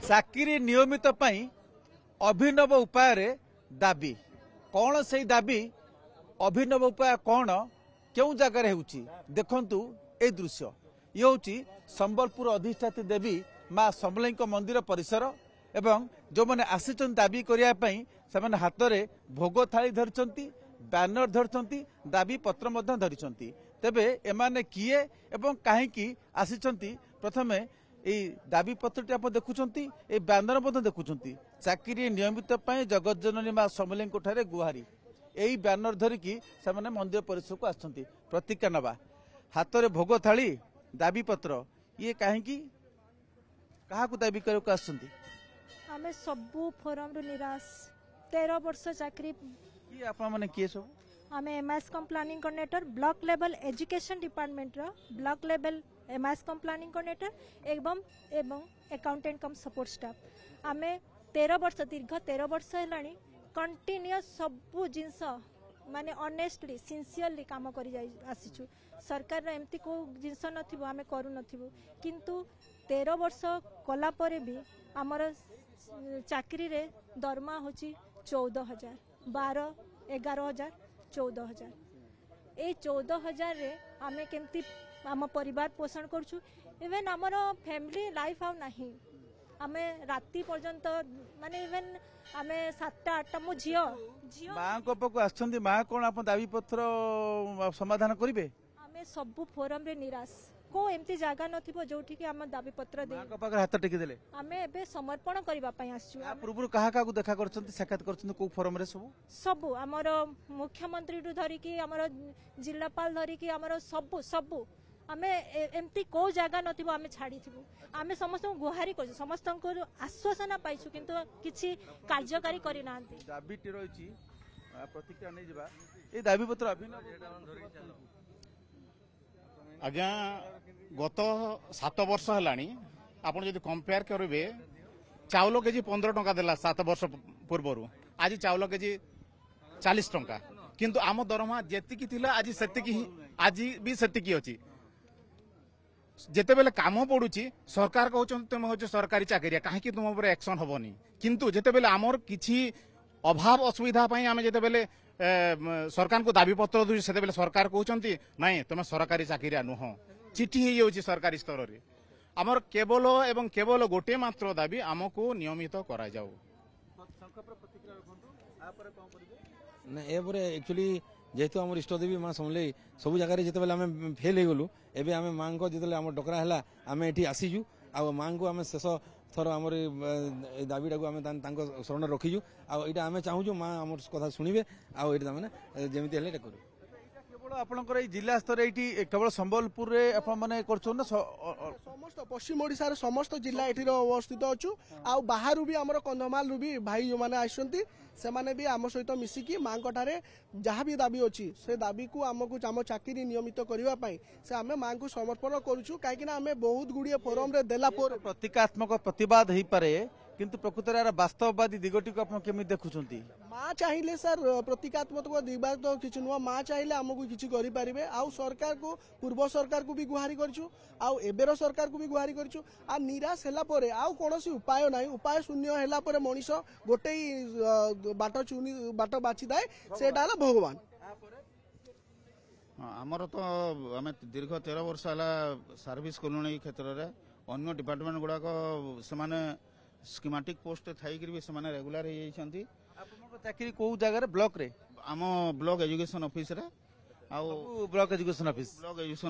चाकरी नियमित पाई अभिनव उपाय दाबी कौन से दाबी अभिनव उपाय कौन क्यों जगार हो देखु ए दृश्य ये हूँ संबलपुर अधिष्ठात्री देवी माँ समलेई मंदिर परिसर एवं जो मैंने आसी दाबी करने से हाथ में भोग थाली धरी बैनर धरी दाबी पत्र धरी तेबे एमाने किए एवं कहीं आसी प्रथमे ये दाबी पत्रटी आप देखुं ये बैनर देखुं चाकरी नियमित जगत जननी माँ समलेई गुहारी यही बैनर धरिकी से मंदिर परिसर को आसछंती प्रतिज्ञा नवा हाथ में भोग थाली दाबी पत्र ये कहीं क्या दाबी करके आसछंती आमे सबु फोरम रु निराश 13 वर्ष चाकरी ये आपण माने किए सब आमे MS cum planning coordinator block level education department रो block level MS cum planning coordinator एवं अकाउंटेंट कम सपोर्ट स्टाफ आमे 13 वर्ष दीर्घ 13 वर्ष हेलानी कंटिन्यूअस सबु जिंस माने ऑनेस्टली सिंसियरली काम करी जाई आसीछु सरकार रे एमती को जिंस नथिबो आमे करू नथिबो किंतु 13 वर्ष कला परे भी हमर चाकरी रे दरमा होची 14,000 12 11,000 14,000 ए 14,000 रे आमे केमती आम परिवार पोषण करछु इवन हमर फैमिली लाइफ आउ नाही आमे राति पर्यंत माने इवन आमे 7टा 8टा मो झियो मां को पको आछंती मां कोन आपन दाबी पत्र समाधान करिवे आमे सबु फोरम रे निराश को एमती जागा नथिबो जोठी कि हम दाबी पत्र दे मां को पाकर हाथ टेकी देले आमे एबे समर्पण करबा पई आछू आ पूर्व कहा का को देखा करछंती साक्षात करछंती को फोरम रे सबु हमर मुख्यमंत्री रु धरि कि हमर जिल्लापाल धरि कि हमर सबु आमे एमती को जागा नथिबो आमे छाडी थिबो आमे समस्त गुहारी करछु समस्त को आश्वासन पाइछु किंतु किछि कार्यकारी करि नांती दाबी टी रहिछि प्रतिक्रिया नै जिबा ए दाबी पत्र अभिनव आज्ञा गत 7 वर्ष है आपड़ जो कंपेयर करेंगे चाउल केजी 15 टंका देला 7 वर्ष पूर्व आज चाउल केजी 40 टंका किंतु आम दरमा जेतिकी थिला आज भी सेतिकी अछि जेते बेले काम पड़ुची सरकार कहउछन तुम हो सरकारी चाकरिया कहीं तुम ऊपर एक्शन हबनी किंतु जेते बेले आमर किछि अभाव असुविधा पई आमे जेते बेले सरकार को दाबी पत्र दूँ से सरकार कहते नाई तुम सरकारी चाकरिया नुह चिठी हो जाऊँगी सरकारी स्तर में आमर केवल एवं केवल गोटे मात्र दाबी आमको नियमित करा जाऊ एक्चुअली जेहेतु आम इष्टदेवी माँ समलेई सब जगह जिते आम फेल हो गलु एवं आम माँ को जिते आम डकरा है आम ये आसीचु आ माँ को आम शेष थर आम दाबीटा को आम शरण रखीचु आईटा आम चाहूँ माँ आम कथा शुणे आमने जमी करूँ केवल आपंकर जिला स्तर ये केवल संबलपुर समस्त पश्चिम ओडिशा समस्त जिला ये अवस्थित अच्छु आ बाहर भी आम कंधमाल भी भाई जो मैंने आसती से माने भी आम सहित मिसिकी माँ जहाँ भी दाबी अच्छी से दाबी को आमको आम चाकरी नियमित करने से आम माँ को समर्पण करुँ कहीं आम बहुत गुड़िए फोरम रे देला प्रतीकात्मक प्रतिवाद हो पारे किंतु प्रकृत वास्तववादी दिगटी को आप केमी देखुंट माँ चाहिए सर प्रतीकात्मक दिवार तो किसी नुह माँ चाहिए आमको किसी करें आउ सरकार को पूर्व सरकार को भी गुहारी कर सरकार को भी गुहारी कर निराश है आउ कौन उपाय ना उपाय शून्य है मनीष गोटे बाट बाछी थाए से भगवान आमर तो आम दीर्घ 13 वर्ष है सर्विस कलुण क्षेत्र में अन्य डिपार्टमेंट गुड़ाक से स्कीमेटिक पोस्ट थी रेगुलर हो चाकरी कौ जगह ब्लॉक रे आम ब्लॉक एजुकेशन ऑफिस रे ब्लॉक एजुकेशन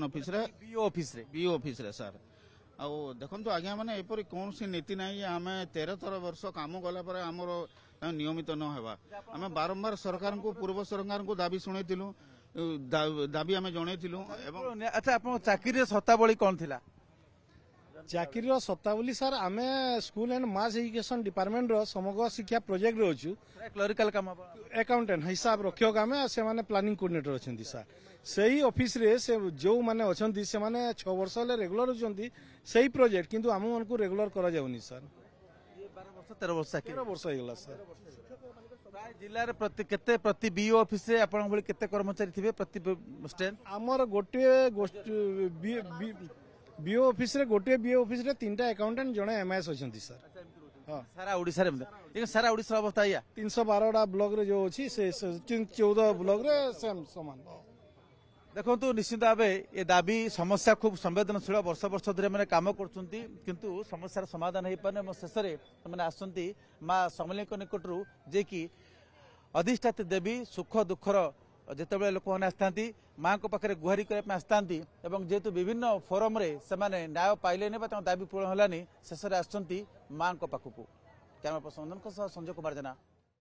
ऑफिस रे बीओ ऑफिस रे सर आउ देखो आज्ञा मैंने एपरी कौन सी नीति ना आम 13 वर्ष काम कला आमर नियमित न होगा आम बारंबार सरकार को पूर्व सरकार को दाबी शुणु दाबी आम जनइलु अच्छा आप चाकरी शतावली कौन थिला चाकरी शतावली सर आम school and mass education department रो समग्र शिक्षा प्रोजेक्ट रोचु क्लरिकल काम अकाउंटेंट हिसाब रक्षक आम से माने प्लानिंग कोऑर्डिनेटर अच्छा सर सही ऑफिस रे से जो माने अछंती से माने 6 वर्ष ले रेगुलर होचंती सही प्रोजेक्ट किंतु आम उनको रेगुलर करा जाउनी सर 13 वर्ष 13 वर्ष हो गला सर ପ୍ରାୟ ଜିଲ୍ଲାରେ ପ୍ରତି ବିଓ ଅଫିସରେ ଆପଣଙ୍କ ଭଳି କେତେ କର୍ମଚାରୀ ଥିବେ ପ୍ରତି ଷ୍ଟ୍ରେନ୍ଥ? ଆମର ଗୋଟିଏ ବିଓ ଅଫିସରେ ଗୋଟିଏ ବିଓ ଅଫିସରେ 3ଟା ଆକାଉଣ୍ଟାଣ୍ଟ ଜଣେ ଏମଆଇଏସ୍ ଅଛନ୍ତି ସାର୍। ହଁ ସାରା ଓଡ଼ିଶାରେ ସାରା ଓଡ଼ିଶାର ଅବସ୍ଥା ଏଇଆ। 312ଟା ବ୍ଲକରେ ଯୋଉ ଅଛି ସେ 14 ବ୍ଲକରେ ସେମ୍ ସମାନ। ଦେଖନ୍ତୁ ନିଶ୍ଚିତ ଭାବେ ଏ ଦାବି ସମସ୍ୟା খুব ସମ୍ବେଦନଶୀଳ ବର୍ଷ ବର୍ଷ ଧରି ମାନେ କାମ କରୁଛନ୍ତି କିନ୍ତୁ ସମସ୍ୟାର ସମାଧାନ ହେଇପାରୁନି ଏବଂ ଶେଷରେ ସେମାନେ ଆସୁଛନ୍ତି ମା ସମଲେଇଙ୍କ ନିକଟରୁ ଯେ କି ଅଧିଷ୍ଠାତ୍ରୀ ଦେବୀ ସୁଖ ଦୁଃଖର ଯେତେବେଳେ ଲୋକମାନେ ଆସିଥାନ୍ତି ମାଙ୍କ ପାଖରେ ଗୁହାରି କରିବା ପାଇଁ ଆସିଥାନ୍ତି ଏବଂ ଯେହେତୁ ବିଭିନ୍ନ ଫୋରମରେ ସେମାନେ ନ୍ୟାୟ ପାଇଲେନି ବା ତାଙ୍କ ଦାବି ପୂରଣ ହେଲାନି ଶେଷରେ ଆସୁଛନ୍ତି ମାଙ୍କ ପାଖକୁ। Camera person Sanjay Kumar Jena.